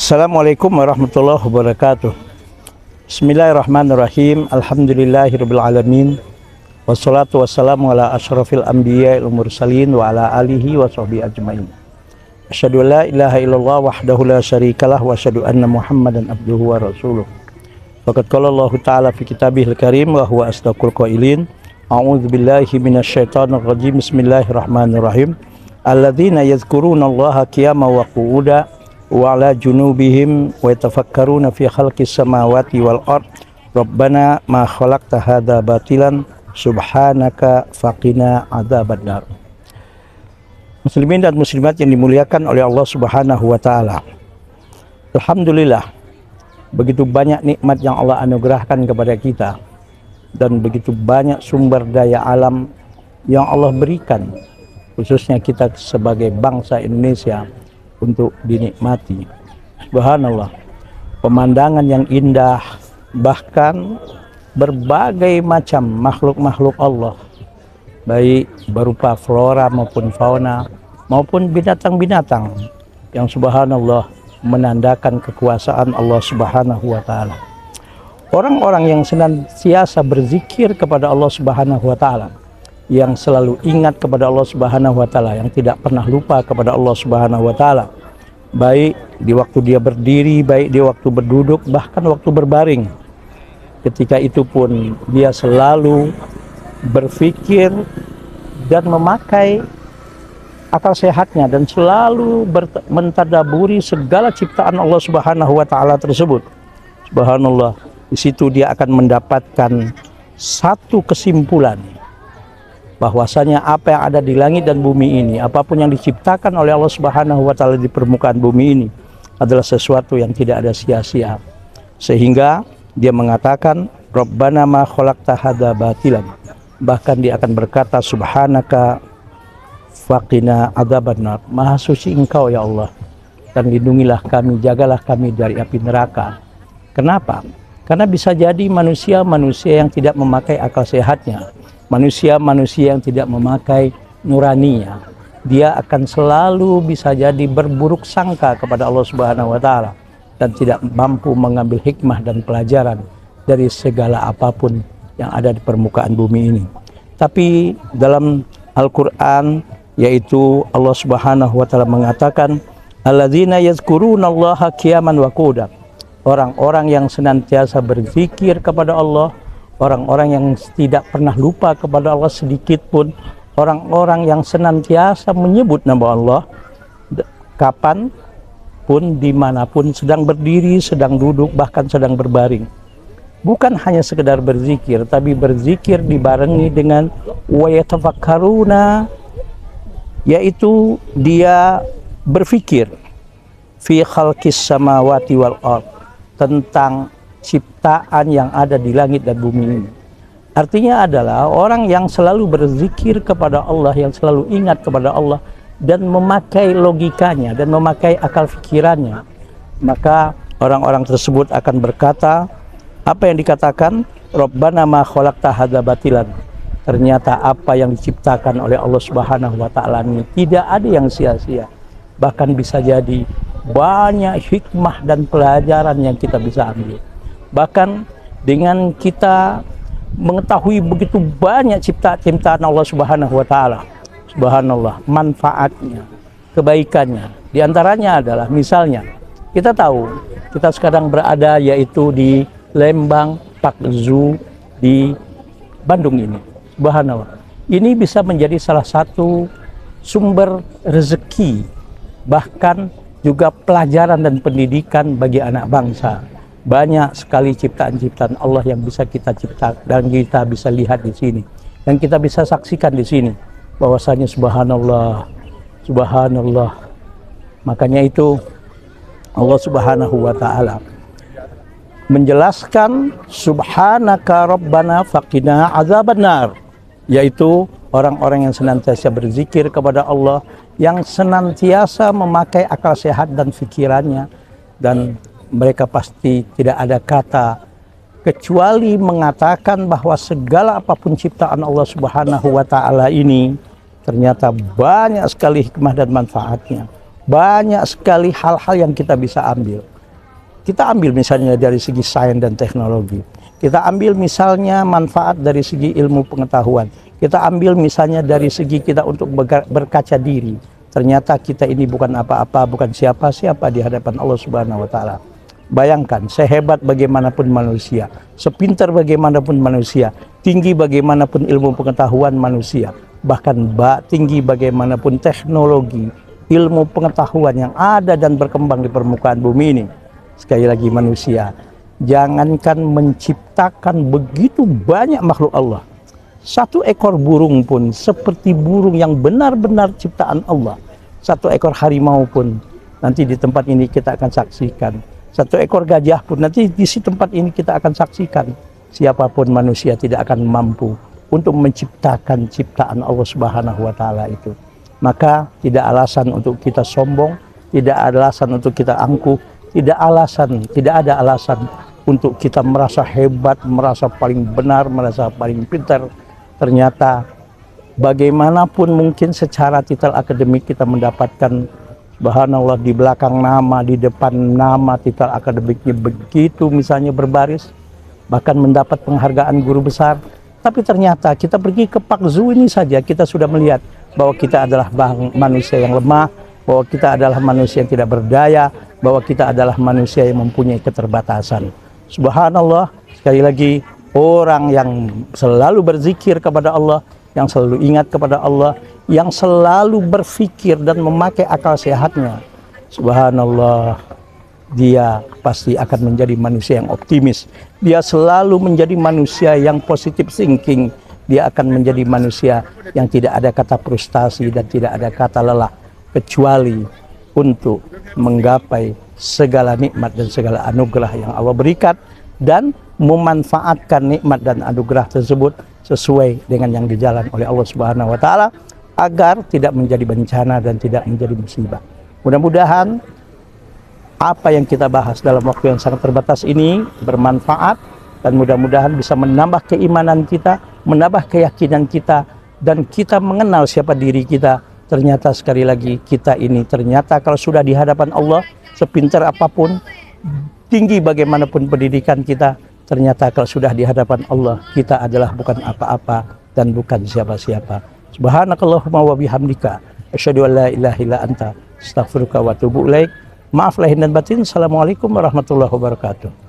Assalamualaikum warahmatullahi wabarakatuh. Bismillahirrahmanirrahim. Alhamdulillahirabbil alamin. Wassalatu wassalamu ala asyrafil anbiya'i wal mursalin wa ala alihi wa sahbihi ajmain. Asyhadu an la ilaha illallah wahdahu la syarikalah wa asyhadu anna Muhammadan abduhu wa rasuluh. Faqad qala Allah Ta'ala fi kitabihil karim wa huwa asdaqul qailin. A'udzu billahi minasyaitonir rajim. Bismillahirrahmanirrahim. Alladzina yadhkurunallaha qiyaman wa qu'udan wa ala junubihim wa yatafakkaruna fi khalqis samawati wal ard. Rabbana ma khalaqta hadza batilan subhanaka faqina adzabannar. Muslimin dan muslimat yang dimuliakan oleh Allah Subhanahu wa taala. Alhamdulillah, begitu banyak nikmat yang Allah anugerahkan kepada kita dan begitu banyak sumber daya alam yang Allah berikan, khususnya kita sebagai bangsa Indonesia, untuk dinikmati. Subhanallah, pemandangan yang indah, bahkan berbagai macam makhluk-makhluk Allah, baik berupa flora maupun fauna maupun binatang-binatang yang subhanallah menandakan kekuasaan Allah Subhanahu wa taala. Orang-orang yang senantiasa berzikir kepada Allah Subhanahu wa taala, yang selalu ingat kepada Allah Subhanahu wa taala, yang tidak pernah lupa kepada Allah Subhanahu wa taala, baik di waktu dia berdiri, baik di waktu berduduk, bahkan waktu berbaring. Ketika itu pun dia selalu berpikir dan memakai akal sehatnya dan selalu mentadaburi segala ciptaan Allah Subhanahu wa taala tersebut. Subhanallah, di situ dia akan mendapatkan satu kesimpulan, bahwasanya apa yang ada di langit dan bumi ini, apapun yang diciptakan oleh Allah Subhanahu wa taala di permukaan bumi ini, adalah sesuatu yang tidak ada sia-sia. Sehingga dia mengatakan, Rabbana ma khalaqta hadza batilan. Bahkan dia akan berkata, subhanaka faqina adzabannar. Maha suci Engkau ya Allah, dan lindungilah kami, jagalah kami dari api neraka. Kenapa? Karena bisa jadi manusia-manusia yang tidak memakai akal sehatnya, manusia-manusia yang tidak memakai nuraninya, dia akan selalu bisa jadi berburuk sangka kepada Allah Subhanahu wa taala dan tidak mampu mengambil hikmah dan pelajaran dari segala apapun yang ada di permukaan bumi ini. Tapi dalam Al-Qur'an, yaitu Allah Subhanahu wa taala mengatakan, alladzina yazkurunallaha qiyaman wa qu'udan. Orang-orang yang senantiasa berzikir kepada Allah, orang-orang yang tidak pernah lupa kepada Allah sedikit pun, orang-orang yang senantiasa menyebut nama Allah kapan pun, dimanapun, sedang berdiri, sedang duduk, bahkan sedang berbaring. Bukan hanya sekedar berzikir, tapi berzikir dibarengi dengan wa yatafakkaruna, yaitu dia berpikir fi khalqis samawati wal ard, tentang ciptaan yang ada di langit dan bumi ini. Artinya adalah orang yang selalu berzikir kepada Allah, yang selalu ingat kepada Allah dan memakai logikanya dan memakai akal pikirannya, maka orang-orang tersebut akan berkata apa yang dikatakan, Rabbana ma khalaqta hadza batilan. Ternyata apa yang diciptakan oleh Allah Subhanahu wa taala ini tidak ada yang sia-sia, bahkan bisa jadi banyak hikmah dan pelajaran yang kita bisa ambil. Bahkan dengan kita mengetahui begitu banyak ciptaan Allah Subhanahu wa taala, subhanallah, manfaatnya, kebaikannya, di antaranya adalah misalnya kita tahu kita sekarang berada yaitu di Lembang Park Zoo di Bandung ini. Subhanallah, ini bisa menjadi salah satu sumber rezeki, bahkan juga pelajaran dan pendidikan bagi anak bangsa. Banyak sekali ciptaan-ciptaan Allah yang bisa kita ciptakan dan kita bisa lihat di sini, dan kita bisa saksikan di sini, bahwasanya subhanallah, subhanallah. Makanya itu Allah Subhanahu wa taala menjelaskan subhanaka rabbana faqina azabannar, yaitu orang-orang yang senantiasa berzikir kepada Allah, yang senantiasa memakai akal sehat dan pikirannya, dan mereka pasti tidak ada kata kecuali mengatakan bahwa segala apapun ciptaan Allah Subhanahu wa taala ini ternyata banyak sekali hikmah dan manfaatnya, banyak sekali hal-hal yang kita bisa ambil. Kita ambil misalnya dari segi sains dan teknologi. Kita ambil misalnya manfaat dari segi ilmu pengetahuan. Kita ambil misalnya dari segi kita untuk berkaca diri. Ternyata kita ini bukan apa-apa, bukan siapa-siapa di hadapan Allah Subhanahu wa taala. Bayangkan, sehebat bagaimanapun manusia, sepintar bagaimanapun manusia, tinggi bagaimanapun ilmu pengetahuan manusia, bahkan tinggi bagaimanapun teknologi, ilmu pengetahuan yang ada dan berkembang di permukaan bumi ini. Sekali lagi manusia, jangankan menciptakan begitu banyak makhluk Allah. Satu ekor burung pun seperti burung yang benar-benar ciptaan Allah. Satu ekor harimau pun nanti di tempat ini kita akan saksikan. Satu ekor gajah pun nanti di tempat ini kita akan saksikan. Siapapun manusia tidak akan mampu untuk menciptakan ciptaan Allah Subhanahu wa taala itu. Maka tidak alasan untuk kita sombong, tidak ada alasan untuk kita angkuh, tidak ada alasan untuk kita merasa hebat, merasa paling benar, merasa paling pintar. Ternyata bagaimanapun mungkin secara titel akademik kita mendapatkan, subhanallah, di belakang nama, di depan nama, titel akademiknya begitu misalnya berbaris, bahkan mendapat penghargaan guru besar. Tapi ternyata kita pergi ke Pak Zu ini saja, kita sudah melihat bahwa kita adalah manusia yang lemah, bahwa kita adalah manusia yang tidak berdaya, bahwa kita adalah manusia yang mempunyai keterbatasan. Subhanallah, sekali lagi, orang yang selalu berzikir kepada Allah, yang selalu ingat kepada Allah, yang selalu berpikir dan memakai akal sehatnya, subhanallah, dia pasti akan menjadi manusia yang optimis. Dia selalu menjadi manusia yang positive thinking. Dia akan menjadi manusia yang tidak ada kata frustasi dan tidak ada kata lelah, kecuali untuk menggapai segala nikmat dan segala anugerah yang Allah berikan, dan memanfaatkan nikmat dan anugerah tersebut sesuai dengan yang dijalan oleh Allah Subhanahu wa taala, agar tidak menjadi bencana dan tidak menjadi musibah. Mudah-mudahan apa yang kita bahas dalam waktu yang sangat terbatas ini bermanfaat, dan mudah-mudahan bisa menambah keimanan kita, menambah keyakinan kita, dan kita mengenal siapa diri kita. Ternyata sekali lagi, kita ini ternyata kalau sudah di hadapan Allah, sepintar apapun, tinggi bagaimanapun pendidikan kita, ternyata kalau sudah di hadapan Allah, kita adalah bukan apa-apa dan bukan siapa-siapa. Subhanakallahumma wa bihamdika, asyhadu an la ilaha illa anta, astaghfiruka wa atubu ilaik. Maaf lahir dan batin. Assalamualaikum warahmatullahi wabarakatuh.